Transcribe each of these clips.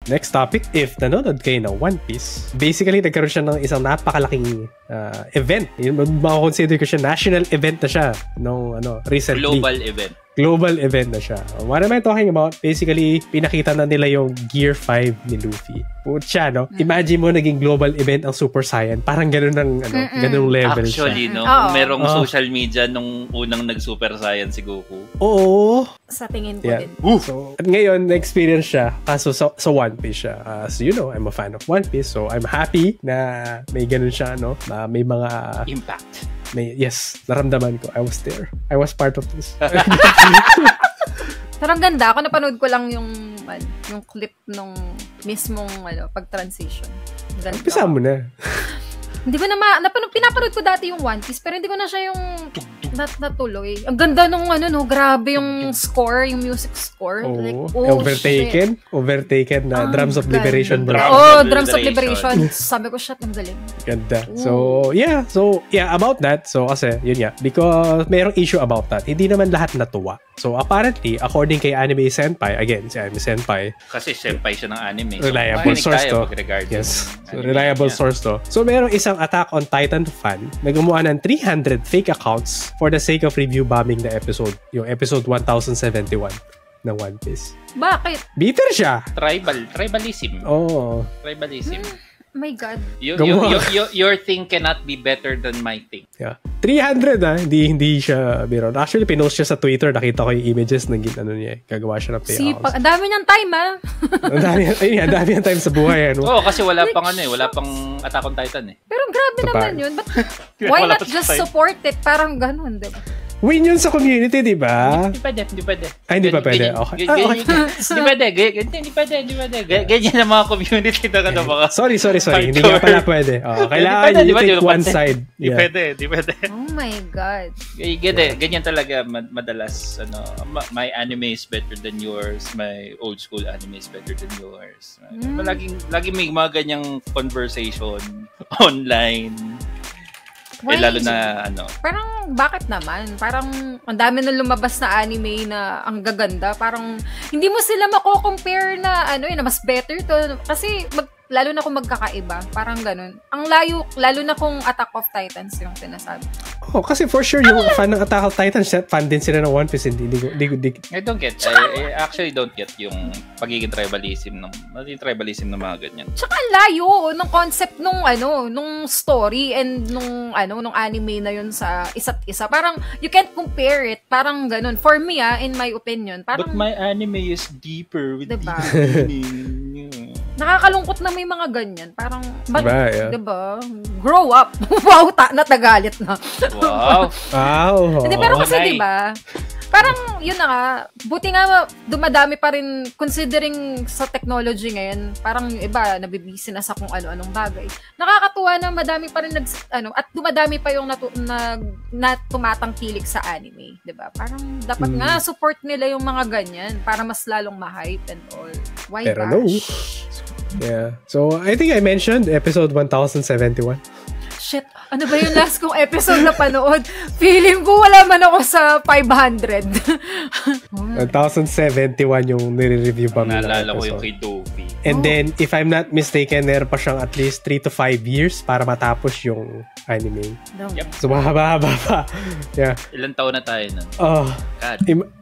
next topic. If nanonood kayo ng One Piece, basically nagkaroon siya ng isang napakalaking event. Makakonsider ko siya national event na siya nung recently. Global event na siya. What am I talking about? Basically, pinakita na nila yung Gear 5 ni Luffy. Siya, no? Imagine mo naging global event ang Super Saiyan. Parang ganun ng ganung level actually, siya. no? Merong social media nung unang nag-Super Saiyan si Goku. Oo. Sa tingin ko din. So, at ngayon, na-experience siya. Kaso sa One Piece siya. As you know, I'm a fan of One Piece. So, I'm happy na may ganun siya, no? May mga... impact. Yes, naramdaman ko. I was there. I was part of this. Pero ang ganda. Ako napanood ko lang yung clip nung mismong pag-transition. Umpisa mo na. Hindi ko na pinapanood ko dati yung One Piece, pero hindi ko na siya yung natuloy. Ang ganda nung grabe yung score, yung music score. Overtaken? Shit. Overtaken na Drums of Liberation. Drums of Liberation. Sabi ko, shit, ang galing. Ganda. So, about that. So, kasi, yun nga. Because mayroong issue about that. Hindi naman lahat natuwa. So, apparently, according kay Anime Senpai, again, si Anime Senpai. Kasi Senpai siya ng anime. So, reliable source to. Yes. So, reliable source to. So, merong isang Attack on Titan fan na gumawa ng 300 fake accounts for the sake of review bombing the episode. Yung episode 1071 ng One Piece. Bakit? Bitter siya. Tribalism. Oh. Tribalism. Oh my God. Your thing cannot be better than my thing. Yeah. 300 Hindi siya biro. Actually, pinost siya sa Twitter. Nakita ko yung images ng niya. Gagawa siya ng payouts. Ang dami niyang time, Ang dami niyang time sa buhay. Oo, kasi wala pang Attack on Titan eh. Pero grabe naman yun. But why not just support it? Parang ganun, diba? Win yun sa community, di ba? Hindi pwede. Ay, hindi pa pwede. Okay. Hindi pwede. Ganyan ang mga community na mga... Sorry. Hindi nga pala pwede. Kailangan you take one side. Hindi pwede. Oh my God. Ganyan talaga madalas. My anime is better than yours. My old school anime is better than yours. Laging may mga ganyang conversation online. Lalo na Parang bakit naman? Parang ang dami na lumabas na anime na ang gaganda. Parang hindi mo sila mako-compare na na mas better to. Kasi lalo na kung magkakaiba. Parang ganun. Ang layo, lalo na kung Attack of Titans yung sinasabi. Kasi for sure, yung fan ng Attack of Titans, fan din sila ng One Piece. I don't get. I actually don't get yung pagiging tribalism ng mga ganyan. Tsaka layo ng concept nung story and nung anime na yun sa isa't isa. Parang you can't compare it. Parang ganun. For me, in my opinion, parang... But my anime is deeper with diba? deeper meaning. Nakakalungkot na may mga ganyan. Parang, diba? Grow up. Wow, natagalit na. Wow. Hindi, pero kasi diba, parang, yun na nga, buti nga, dumadami pa rin, considering sa technology ngayon, parang yung iba, nabibisi na sa kung ano-anong bagay. Nakakatuwa na madami pa rin at dumadami pa yung tumatangkilik sa anime. Diba? Parang, dapat nga, support nila yung mga ganyan para mas lalong ma-hype and all. Why pero bash? No. Yeah. So, I think I mentioned episode 1071. Shit, ano ba yung last kong episode na panood? Feeling ko wala man ako sa 500. 1071 yung nire-review pa nila. Naalala ko yung kay Dovi. And then, if I'm not mistaken, meron pa siyang at least 3 to 5 years para matapos yung anime. Yep. So, mahaba-haba pa. Yeah. Ilang taon na tayo nun?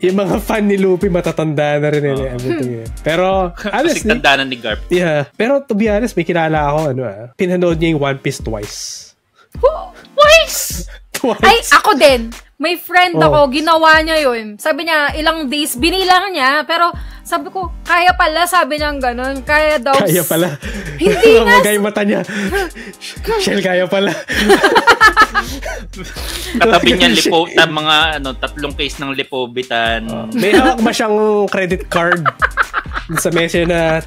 Yung mga fan ni Luffy matatanda na rin everything. Pero, honestly, kasi tanda na ni Garp. Yeah. Pero, to be honest, may kilala ako, pinanood niya yung One Piece twice. Twice? Ay, ako din. May friend ako, ginawa niya yun. Sabi niya, ilang days, binilang niya, pero sabi ko, kaya pala, sabi niya ganun. Kaya daw. Kaya pala. Hindi nga. Magay mata niya. Shell, kaya pala. Katabi niya mga 3 case ng Lipobitan. May hawak ba siyang credit card sa mesa na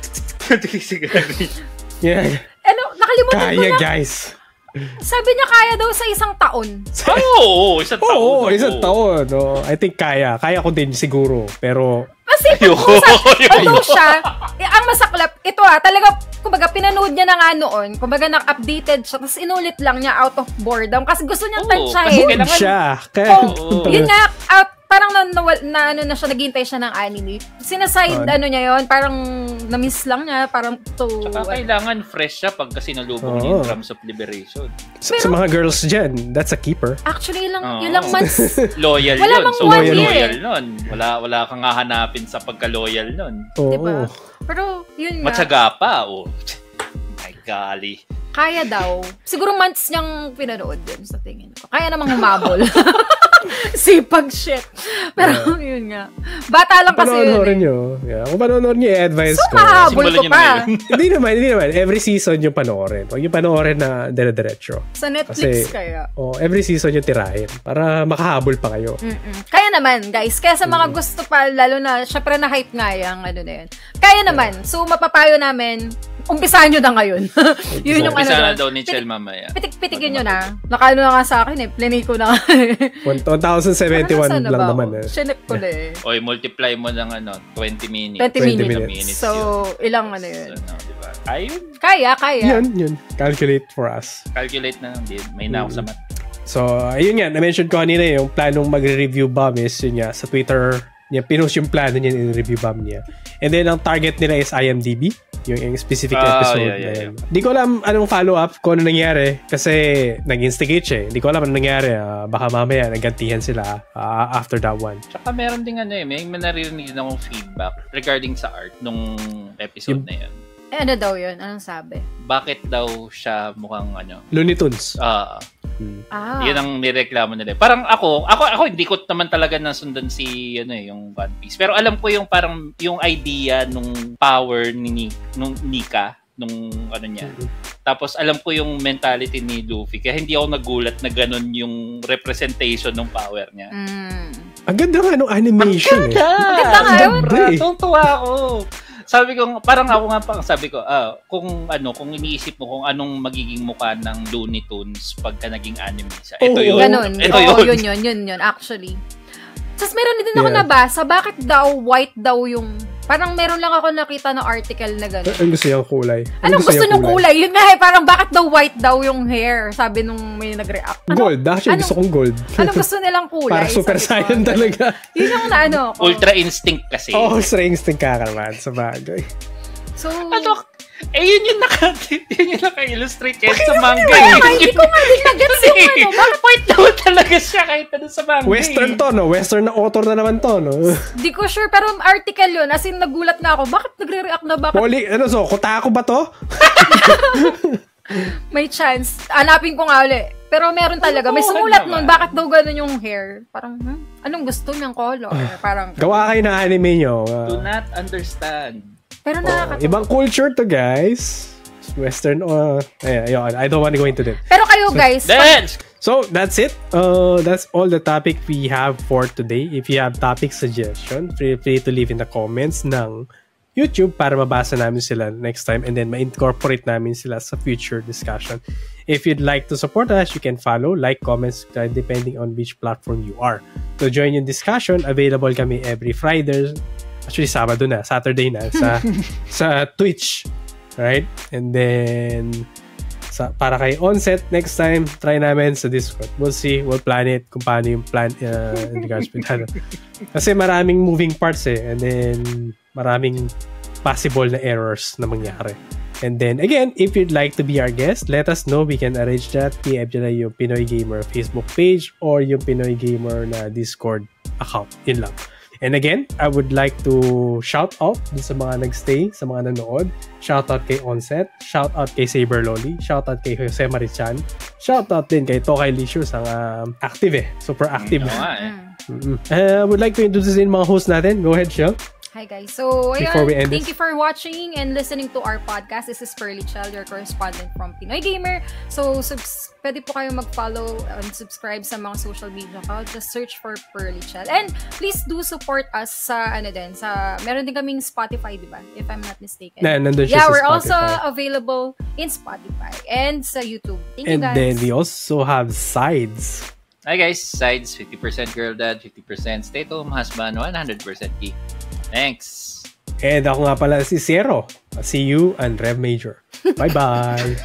yeah. Nakalimutan ko na. Kaya, guys. Sabi niya kaya daw sa isang taon. Isang taon. Oo, isang taon. I think kaya. Kaya ko din siguro. Pero... Kasi although siya, ang masaklap, ito talaga, kumbaga, pinanood niya na nga noon, kumbaga, na-updated siya, tapos inulit lang niya out of boredom kasi gusto niyang tansyahin. Siya. Yun nga, parang na siya, naghihintay siya ng anime. Sinaside, niya yon, parang na-miss lang niya, parang to... Tsaka kailangan fresh siya pagka sinalubong niya yung Drums of Liberation. Sa mga girls dyan, that's a keeper. Actually, yun lang months. Loyal wala yun. So, loyal nun. Wala kang hahanapin sa pagka-loyal nun. Diba? Pero, yun nga. Matyaga pa, My golly. Kaya daw. Siguro months niyang pinanood din sa tingin ko. Kaya namang humabol. Sipag shit. Pero yun nga. Bata lang kasi yun. Kung panoorin nyo, i-advise ko. So, mahabol ko pa. Hindi naman. Every season yung panoorin. Huwag yung panoorin na dire-diretso. Sa Netflix kasi, kaya. Every season yung tirahin. Para makahabol pa kayo. Kaya naman, guys. Kaya sa mga gusto pa, lalo na, syempre na-hype nga yung na yun. Kaya naman. So, mapapayo namin, umpisahan nyo na ngayon. Yun yung umpisa na daw ni Chel mamaya. Pitikin nyo na. Nakano na nga sa akin Plinay ko na. 1071 lang naman. Sinip ko na Oy, multiply mo ng 20 minutes. 20 minutes. So, ilang yun. Diba? Ayun. Kaya. Yun. Calculate for us. Calculate na lang din. May na ako sa math. So, ayun nga. Na-mention ko kanina yung planong magre-review bomb is yun nga. Sa Twitter, pinost yung plano niya in-review bomb niya. And then, ang target nila is IMDb. Yung specific episode na yun. Di ko alam anong follow-up kung ano nangyari kasi nag-instigate siya. Di ko alam anong nangyari. Baka mamaya naggantihan sila after that one. Tsaka meron din may naririnig din akong feedback regarding sa art nung episode na yun. Ano daw yun? Anong sabi? Bakit daw siya mukhang Looney Tunes. Yun ang nireklamo nila. Parang ako hindi ko naman talaga nasundan si yung One Piece. Pero alam ko yung parang yung idea nung power ni Nika nung niya. Tapos alam ko yung mentality ni Luffy. Kaya hindi ako nagulat na ganun yung representation ng power niya. Ang ganda nga nung animation. Ang ganda nga. Tuwa ako. Sabi ko, parang ako nga sabi ko, kung iniisip mo kung anong magiging mukha ng Looney Tunes pagka naging anime siya. Ito yun. Ganun. Yun, actually. Tapos meron din ako nabasa, bakit daw white daw yung, parang meron lang ako nakita na article na gano'n. Ang gusto niyang kulay. Anong gusto niyang kulay? Yun nga parang bakit daw white daw yung hair? Sabi nung may nag-react. Gold. Actually, gusto kong gold. Anong gusto nilang kulay? Para Super Saiyan talaga. Yun yung Ultra Instinct kasi. Ultra Instinct kakaraman sa bagay. So, yun yung naka-illustrate kahit sa manga. Hindi ko nga din nag-gets yung Bakit white daw talaga siya kahit sa manga? Western to, no? Western na author na naman to, no? Di ko sure, pero article yun. As in, nagulat na ako. Bakit nagre-react na? Kotako ba to? May chance. Hanapin ko nga ulit. Pero meron talaga. May sumulat nun. Bakit daw ganun yung hair? Parang, anong gusto niyang color? Parang, gawa kayo ng anime nyo. Do not understand. Pero nakakatawa. Ibang culture to, guys. Western, I don't want to go into that. Pero kayo, guys. So, that's it. That's all the topic we have for today. If you have topic suggestion, feel free to leave in the comments ng YouTube para mabasa namin sila next time and then ma-incorporate namin sila sa future discussion. If you'd like to support us, you can follow, like, comment, subscribe depending on which platform you are. To join yung discussion, available kami every Friday. Actually, Sabado na. Saturday na. Sa Twitch. Right? And then, para kay Onset, next time, try namin sa Discord. We'll see. We'll plan it kung paano yung plan in regards with that. Kasi maraming moving parts And then, maraming possible na errors na mangyari. And then, again, if you'd like to be our guest, let us know. We can arrange that. PM dyan na yung Pinoy Gamer Facebook page or yung Pinoy Gamer na Discord account. Yun lang. And again, I would like to shout out dun sa mga nagstay, sa mga nanood. Shout out kay Onset. Shout out kay Saber Loli. Shout out kay Jose Marichan. Shout out din kay Tokay Licious, ang active Super active. I would like to introduce mga host natin. Go ahead, Shell. Hi guys. So, ayun, thank you for watching and listening to our podcast. This is Pearly Chell, your correspondent from Pinoy Gamer. So, pwede po kayo mag-follow and subscribe sa mga social media ko. Just search for Pearly Chell. And please do support us sa meron din kaming Spotify, di ba? If I'm not mistaken. Nandun siya sa we're Spotify. also available in Spotify and sa YouTube. Thank you guys. And then we also have Sides. Hi guys, Sides, 50% girl dad, 50% stay-at-home husband, 100% geek. Thanks. And ako nga pala si Zero. See you and Rev Major. Bye-bye.